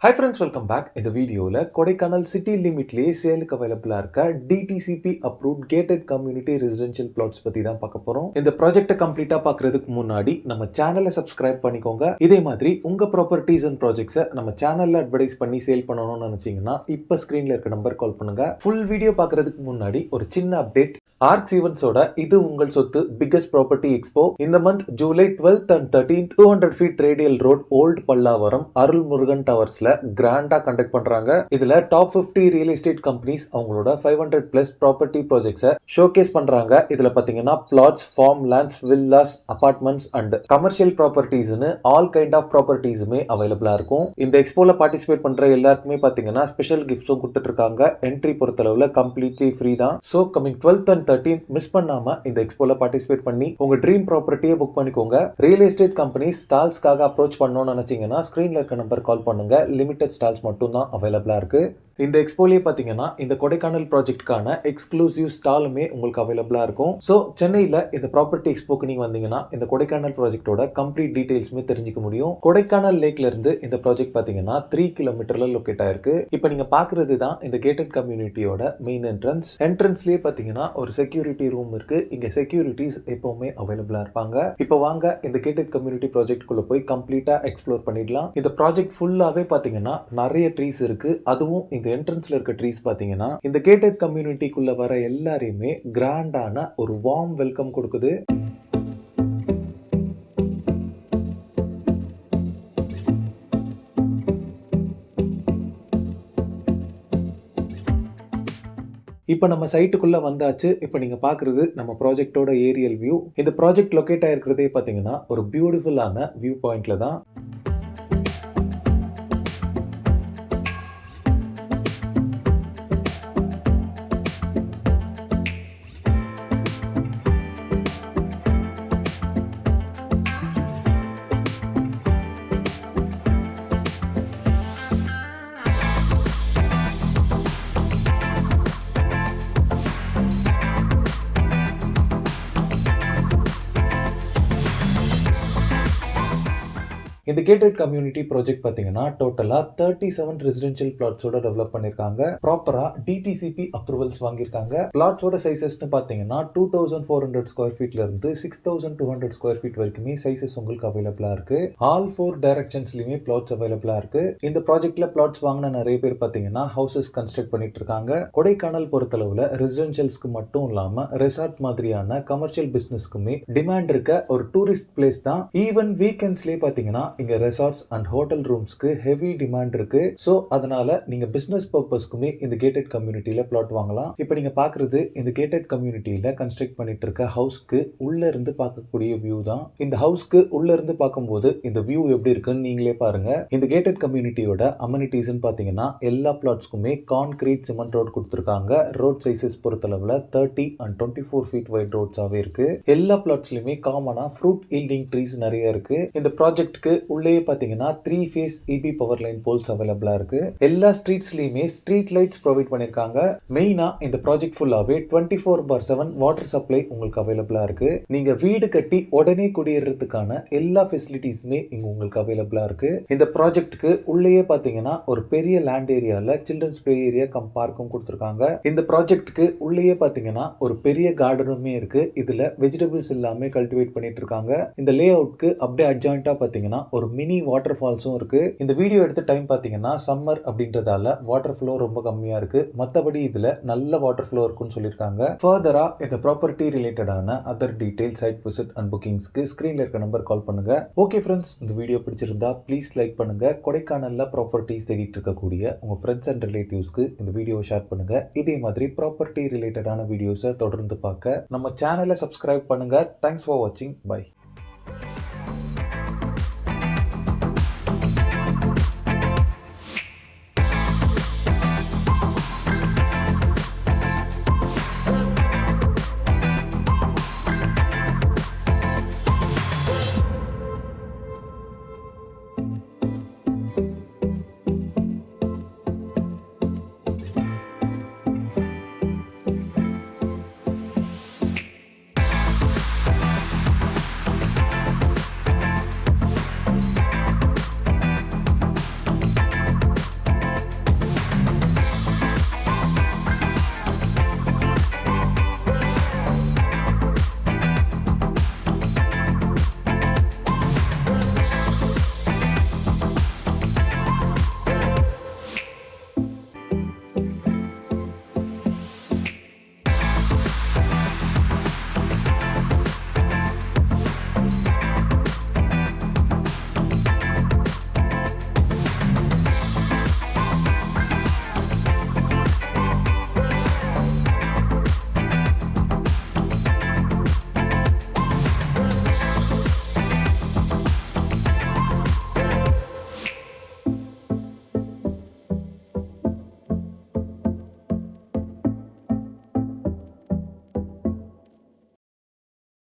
Hi friends, welcome back. இந்த வீடியோல Kodaikanal city லிமிட்லயே சேலுக்கு அவைலபிளா இருக்க DTCP approved gated community residential plots பத்தி தான் பார்க்க போறோம். இந்த ப்ராஜெக்ட்டை கம்ப்ளீட்டா பார்க்கிறதுக்கு முன்னாடி நம்ம சேனலை சப்ஸ்கிரைப் பண்ணிக்கோங்க. இதே மாதிரி உங்க ப்ராப்பர்ட்டிஸ் அண்ட் ப்ராஜெக்ட்ஸை நம்ம சேனல்ல அட்வர்டைஸ் பண்ணி சேல் பண்ணணும்னு நினைச்சீங்கன்னா இப்ப ஸ்கிரீன்ல இருக்க நம்பர் கால் பண்ணுங்க. ஃபுல் வீடியோ பார்க்கிறதுக்கு முன்னாடி ஒரு சின்ன அப்டேட். ஆர்ட்ஸ் ஈவென்ட்ஸோட இது உங்கள் சொத்து பிக்கஸ்ட் ப்ராப்பர்ட்டி எக்ஸ்போ இந்த மந்த் ஜூலை 12th and 13th 200 feet radial road old Pallavaram Arulmurugan டவர்ஸ்ல கிராண்டா கண்டக்ட் பண்றாங்க. இதுல டாப் 50 ரியல் எஸ்டேட் கம்பெனிஸ் அவங்களோட 500+ ப்ராப்பர்ட்டி ப்ராஜெக்ட்ஸை ஷோகேஸ் பண்றாங்க. இதுல பாத்தீங்கன்னா flats, farm lands, villas, apartments and commercial ப்ராப்பர்ட்டிஸ்னு ஆல் கைண்ட் ஆஃப் ப்ராப்பர்ட்டிஸுமே அவைலபிளா இருக்கும். இந்த எக்ஸ்போல பார்ட்டிசிபேட் பண்ற எல்லாருக்குமே பாத்தீங்கன்னா ஸ்பெஷல் கிஃப்ட்ஸும் கொடுத்துட்டு இருக்காங்க. என்ட்ரி பொறுத்தளவுல கம்ப்ளீட்லி ஃப்ரீ தான். So coming 12th and 13th miss பண்ணாம இந்த எக்ஸ்போல பார்ட்டிசிபேட் பண்ணி உங்க ட்ரீம் ப்ராப்பர்ட்டியை புக் பண்ணிக்கோங்க. ரியல் எஸ்டேட் கம்பெனிஸ் ஸ்டால்ஸ்க்காக அப்ரோச் பண்ணணும்னு நினைச்சீங்கன்னா ஸ்கிரீன்ல இருக்க நம்பர் கால் பண்ணுங்க. லிமிடெட் ஸ்டால்ஸ் மட்டும் தான் அவைலபிளா இருக்கு. இந்த எக்ஸ்போலயே பாத்தீங்கன்னா இந்த கொடைக்கானல் ப்ராஜெக்ட்கான எக்ஸ்க்ளூசிவ் ஸ்டாலுமே உங்களுக்கு அவைலபிளா இருக்கும். ஸோ சென்னையில இந்த ப்ராப்பர்ட்டி எக்ஸ்போக்கு நீங்க வந்தீங்கன்னா இந்த கொடைக்கானல் ப்ராஜெக்டோட கம்ப்ளீட் டீடைல்ஸுமே தெரிஞ்சுக்க முடியும். கொடைக்கானல் லேக்ல இருந்து இந்த ப்ராஜெக்ட் பாத்தீங்கன்னா 3 கிலோமீட்டர்ல லொக்கேட் ஆயிருக்கு. இப்போ நீங்க பாக்குறது தான் இந்த கேட்டட் கம்யூனிட்டியோட மெயின் என்ட்ரன்ஸ். என்ட்ரன்ஸ்லயே பாத்தீங்கன்னா ஒரு செக்யூரிட்டி ரூம் இருக்கு. இங்க செக்யூரிட்டிஸ் எப்பவுமே அவைலபிளா இருப்பாங்க. இப்போ வாங்க இந்த கேட்டட் கம்யூனிட்டி ப்ராஜெக்ட் குள்ள போய் கம்ப்ளீட்டா எக்ஸ்ப்ளோர் பண்ணிடலாம். இந்த ப்ராஜெக்ட் ஃபுல்லாவே பாத்தீங்கன்னா நிறைய ட்ரீஸ் இருக்கு. அதுவும் இந்த என்ட்ரன்ஸ்ல இருக்க ட்ரீஸ் பாத்தீங்கன்னா இந்த கேட்டட் கம்யூனிட்டிக்குள்ள வர எல்லாரையுமே கிராண்டான ஒரு வார்ம் வெல்கம் கொடுக்குது. இப்போ நம்ம சைட்டுக்குள்ள வந்தாச்சு. இப்போ நீங்க பாக்குறது நம்ம ப்ராஜெக்டோட ஏரியல் வியூ. இந்த ப்ராஜெக்ட் லொகேட் ஆயிருக்கிறதே பாத்தீங்கன்னா ஒரு பியூட்டிஃபுல்லான வியூ பாயிண்ட்ல தான். இந்த கேட்டட் கம்யூனிட்டி ப்ராஜெக்ட் பாத்தீங்கன்னா டோட்டலா 37 ரெசிடென்ஷியல் பிளாட்ஸோட டெவலப் பண்ணிருக்காங்க. ப்ராப்பரா டிடிசிபி அப்ரூவல்ஸ் வாங்கியிருக்காங்க. பிளாட்ஸோட சைசஸ்னு பாத்தீங்கன்னா 2400 ஸ்கொயர் ஃபீட்ல இருந்து 6200 ஸ்கொயர் ஃபீட் வரைக்குமே சைசஸ் உங்களுக்கு அவைலபிளா இருக்கு. ஆல் 4 டைரக்ஷன்ஸ்லயுமே பிளாட்ஸ் அவைலபிளா இருக்கு. இந்த ப்ராஜெக்ட்ல பிளாட்ஸ் வாங்கின நிறைய பேர் பாத்தீங்கன்னா ஹவுசஸ் கன்ஸ்ட்ரக்ட் பண்ணிட்டு இருக்காங்க. கொடைக்கானல் பொறுத்தளவுல ரெசிடென்ஷியல்ஸ்க்கு மட்டும் இல்லாம ரெசார்ட் மாதிரியான கமர்ஷியல் பிசினஸ்க்குமே டிமாண்ட் இருக்க ஒரு டூரிஸ்ட் பிளேஸ் தான். ஈவன் வீக்கெண்ட்ஸ்லயே பாத்தீங்கன்னா இங்க ரெசார்ட்ஸ் அண்ட் ஹோட்டல் ரூம்ஸ்க்கு ஹெவி டிமாண்ட் இருக்கு. சோ அதனால நீங்க பிசினஸ் பர்பஸ்க்குமே இந்த கேட்டட் கம்யூனிட்டியில பிளாட் வாங்கலாம். இப்போ நீங்க பாக்குறது இந்த கேட்டட் கம்யூனிட்டியில கன்ஸ்ட்ரக்ட் பண்ணிட்டு இருக்க ஹவுஸ்க்கு உள்ள இருந்து பார்க்கக்கூடிய வியூ தான். இந்த ஹவுஸ்க்கு உள்ள இருந்து பார்க்கும்போது இந்த வியூ எப்படி இருக்குன்னு நீங்களே பாருங்க. இந்த கேட்டட் கம்யூனிட்டியோட அமெனிட்டிஸ்னு பாத்தீங்கன்னா எல்லா பிளாட்ஸ்க்குமே கான்கிரீட் சிமெண்ட் ரோட் கொடுத்திருக்காங்க. ரோட் சைசஸ் பொறுத்தளவுல 30 and 24 feet வைட் ரோட்ஸாவே இருக்கு. எல்லா பிளாட்ஸ்லயுமே காமனா ஃப்ரூட் ஈல்டிங் ட்ரீஸ் நிறைய இருக்கு. இந்த ப்ராஜெக்ட்க்கு உள்ளே பாத்தீங்கன்னா 3 phase EB power line poles அவைலபிளா இருக்கு. எல்லா ஸ்ட்ரீட்ஸ்லயுமே ஸ்ட்ரீட் லைட்ஸ் ப்ரொவைட் பண்ணிருக்காங்க. மெயினா இந்த ப்ராஜெக்ட் ஃபுல்லாவே 24/7 வாட்டர் சப்ளை உங்களுக்கு அவைலபிளா இருக்கு. நீங்க வீடு கட்டி உடனே குடியேறதுக்கான எல்லா ஃபெசிலிட்டிஸுமே இங்க உங்களுக்கு அவைலபிளா இருக்கு. இந்த ப்ராஜெக்ட்டுக்கு உள்ளேயே பாத்தீங்கன்னா ஒரு பெரிய லேண்ட் ஏரியால சில்ட்ரன்ஸ் பிளே ஏரியா கம் பார்க்கும் கொடுத்திருக்காங்க. இந்த ப்ராஜெக்ட்டுக்கு உள்ளேயே பாத்தீங்கன்னா ஒரு பெரிய கார்டனுமே இருக்கு. இதுல வெஜிடபிள்ஸ் எல்லாமே கல்டிவேட் பண்ணிட்டு இருக்காங்க. இந்த லே அவுட்க்கு அப்படியே அட்ஜாயிண்டா பாத்தீங்கன்னா ஒரு மினி வாட்டர் ஃபால்ஸும் இருக்கு. இந்த வீடியோ எடுத்த டைம் பாத்தீங்கன்னா சம்மர் அப்படின்றதால வாட்டர் ஃப்ளோ ரொம்ப கம்மியா இருக்கு. மத்தபடி இதுல நல்ல வாட்டர் ஃப்ளோ இருக்குன்னு சொல்லிருக்காங்க. ஃபர்தரா இந்த ப்ராப்பர்ட்டி ரிலேட்டடான other detail site visit and புக்கிங்ஸ்க்கு ஸ்கிரீன்ல இருக்க நம்பர் கால் பண்ணுங்க. ஓகே ஃப்ரெண்ட்ஸ், இந்த வீடியோ பிடிச்சிருந்தா ப்ளீஸ் லைக் பண்ணுங்க. கொடைக்கானல்ல ப்ராப்பர்ட்டிஸ் தேடிட்டு இருக்கக்கூடிய உங்க ஃப்ரெண்ட்ஸ் அண்ட் ரிலேட்டிவ்ஸ்க்கு இந்த வீடியோ ஷேர் பண்ணுங்க. இதே மாதிரி ப்ராப்பர்ட்டி ரிலேட்டடான வீடியோஸை தொடர்ந்து பார்க்க நம்ம சேனலை சப்ஸ்கிரைப் பண்ணுங்க. தேங்க்ஸ் ஃபார் வாட்சிங். பை.